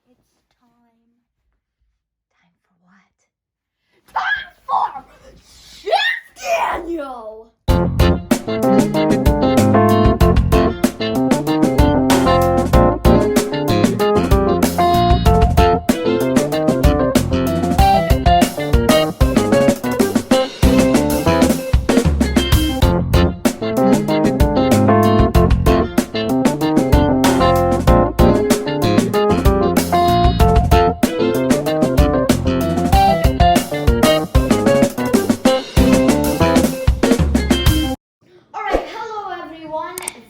It's time. Time for what? Time for Chef Daniel!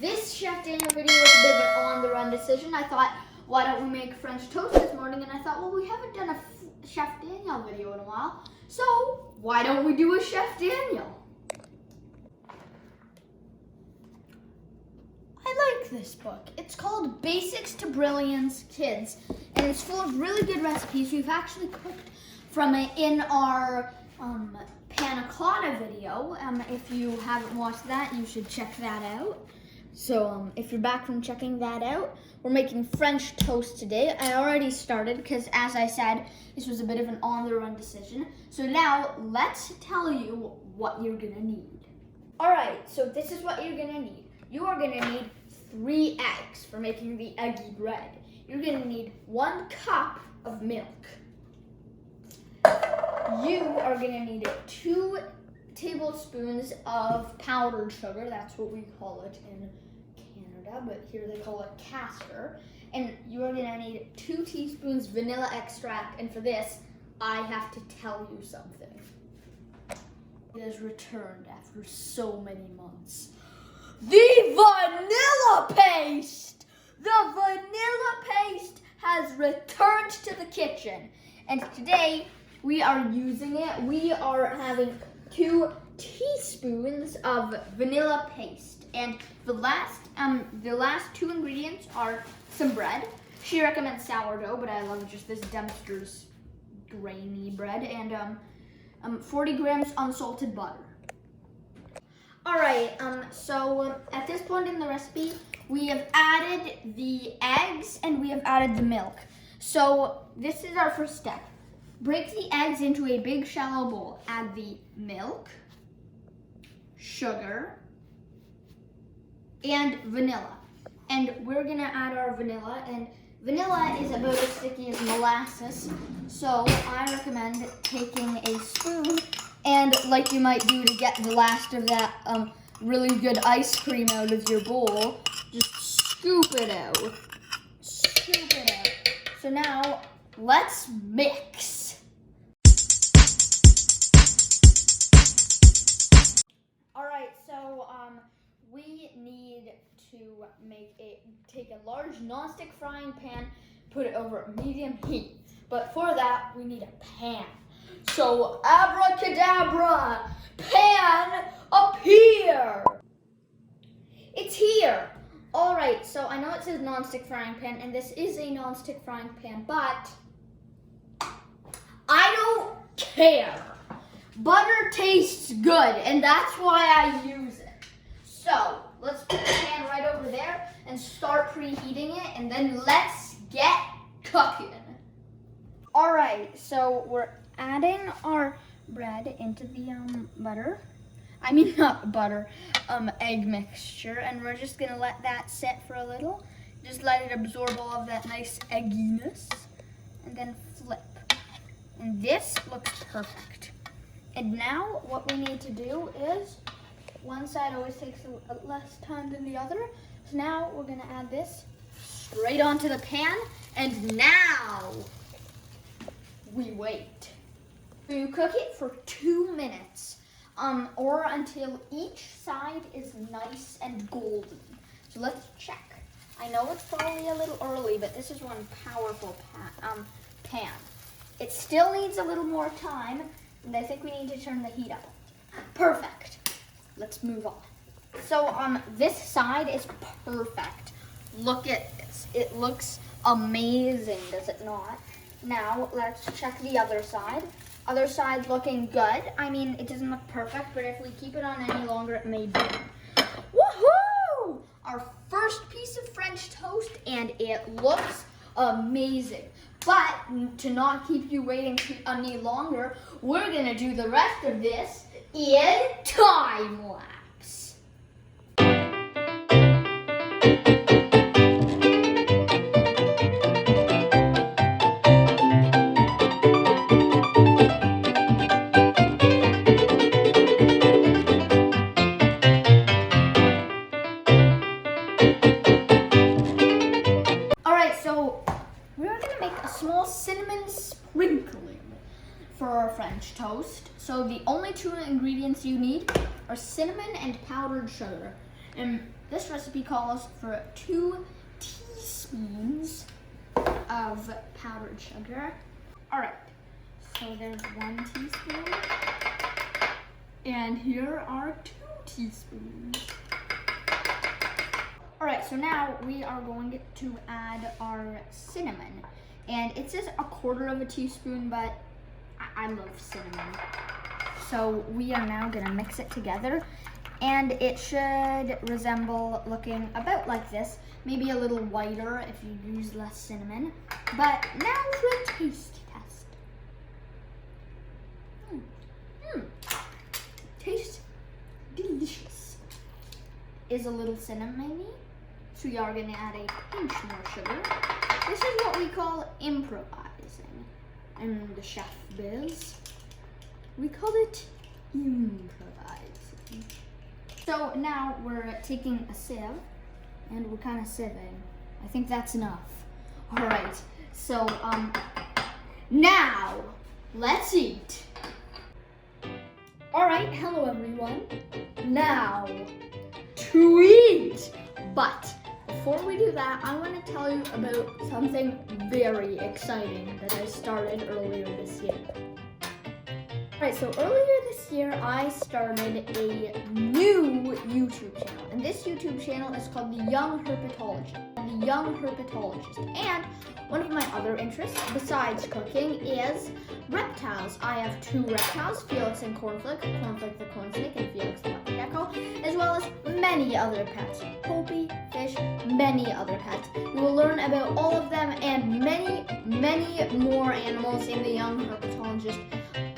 This Chef Daniel video was a bit of an on-the-run decision. I thought, why don't we make French toast this morning? And I thought, well, we haven't done a Chef Daniel video in a while, so why don't we do a Chef Daniel? I like this book. It's called Basics to Brilliance Kids, and it's full of really good recipes. We've actually cooked from it in our panna cotta video. If you haven't watched that, you should check that out. So if you're back from checking that out, we're making French toast today. I already started because, as I said, this was a bit of an on-the-run decision. So now let's tell you what you're gonna need. All right, so this is what you're gonna need. You are gonna need 3 eggs for making the eggy bread. You're gonna need 1 cup of milk. You are gonna need 2 tablespoons of powdered sugar. That's what we call it in Canada, but here they call it castor. And you are gonna need 2 teaspoons vanilla extract. And for this, I have to tell you something. It has returned after so many months. The vanilla paste! The vanilla paste has returned to the kitchen. And today, we are using it. We are having 2 teaspoons of vanilla paste. And the last 2 ingredients are some bread. She recommends sourdough, but I love just this Dempster's grainy bread. And 40 grams unsalted butter. All right, so at this point in the recipe, we have added the eggs and we have added the milk. So this is our first step. Break the eggs into a big shallow bowl. Add the milk, sugar, and vanilla. And we're gonna add our vanilla, and vanilla is about as sticky as molasses. So I recommend taking a spoon and, like you might do to get the last of that really good ice cream out of your bowl, just scoop it out. Scoop it out. So now let's mix. All right, so we need to take a large nonstick frying pan, put it over medium heat. But for that, we need a pan. So abracadabra, pan appear. It's here. All right, so I know it says nonstick frying pan, and this is a nonstick frying pan, but I don't care. Butter tastes good, and that's why I use it. So let's put the pan right over there and start preheating it, and then let's get cooking. All right, so we're adding our bread into the butter. I mean, not butter, egg mixture, and we're just gonna let that sit for a little. Just let it absorb all of that nice egginess, and then flip. And this looks perfect. And now what we need to do is, one side always takes less time than the other. So now we're gonna add this straight onto the pan, and now we wait. You cook it for 2 minutes, or until each side is nice and golden. So let's check. I know it's probably a little early, but this is one powerful pan. It still needs a little more time, and I think we need to turn the heat up. Perfect. Let's move on. So this side is perfect. Look at this. It looks amazing, does it not? Now let's check the other side. Other side looking good. I mean, it doesn't look perfect, but if we keep it on any longer, it may burn. Woohoo! Our first piece of French toast, and it looks amazing. But to not keep you waiting any longer, we're gonna do the rest of this in time lapse. So we're gonna make a small cinnamon sprinkling for our French toast. So the only two ingredients you need are cinnamon and powdered sugar. And this recipe calls for 2 teaspoons of powdered sugar. All right, so there's 1 teaspoon. And here are 2 teaspoons. All right, so now we are going to add our cinnamon. And it says 1/4 teaspoon, but I love cinnamon. So we are now gonna mix it together. And it should resemble looking about like this. Maybe a little whiter if you use less cinnamon. But now for a taste test. Tastes delicious. Is a little cinnamony. So we are going to add a pinch more sugar. This is what we call improvising. In the chef biz, we call it improvising. So now we're taking a sieve and we're kind of sieving. I think that's enough. All right, so now let's eat. All right, hello everyone. Now to eat. But before we do that, I want to tell you about something very exciting that I started earlier this year. Alright, so earlier this year, I started a new YouTube channel. And this YouTube channel is called TheYoungHerpetolgist. TheYoungHerpetolgist. And one of my other interests, besides cooking, is reptiles. I have 2 reptiles, Felix and Cornflake the corn snake, and Felix the leopard gecko, as well as many other pets. Popey, fish, many other pets. You will learn about all of them and many, many more animals in The Young Herpetologist.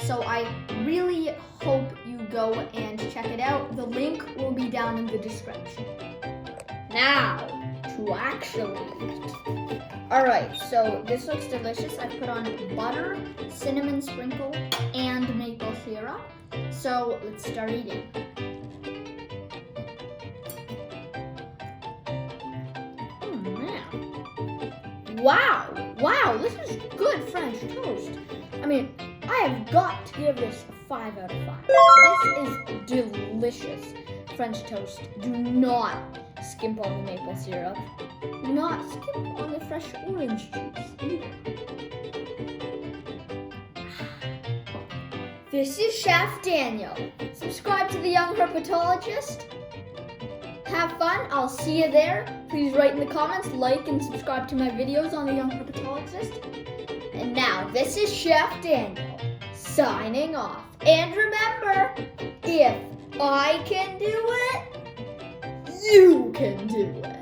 So I really hope you go and check it out. The link will be down in the description. Now, to actually eat. Alright, so this looks delicious. I put on butter, cinnamon sprinkle, and maple syrup. So let's start eating. Oh man. Wow, this is good French toast. I mean, I have got to give this a 5 out of 5. This is delicious French toast. Do not skimp on the maple syrup. Do not skimp on the fresh orange juice either. This is Chef Daniel. Subscribe to The Young Herpetologist. Have fun. I'll see you there. Please write in the comments, like, and subscribe to my videos on The Young Herpetologist. And now, this is Chef Daniel, signing off. And remember, if I can do it, you can do it.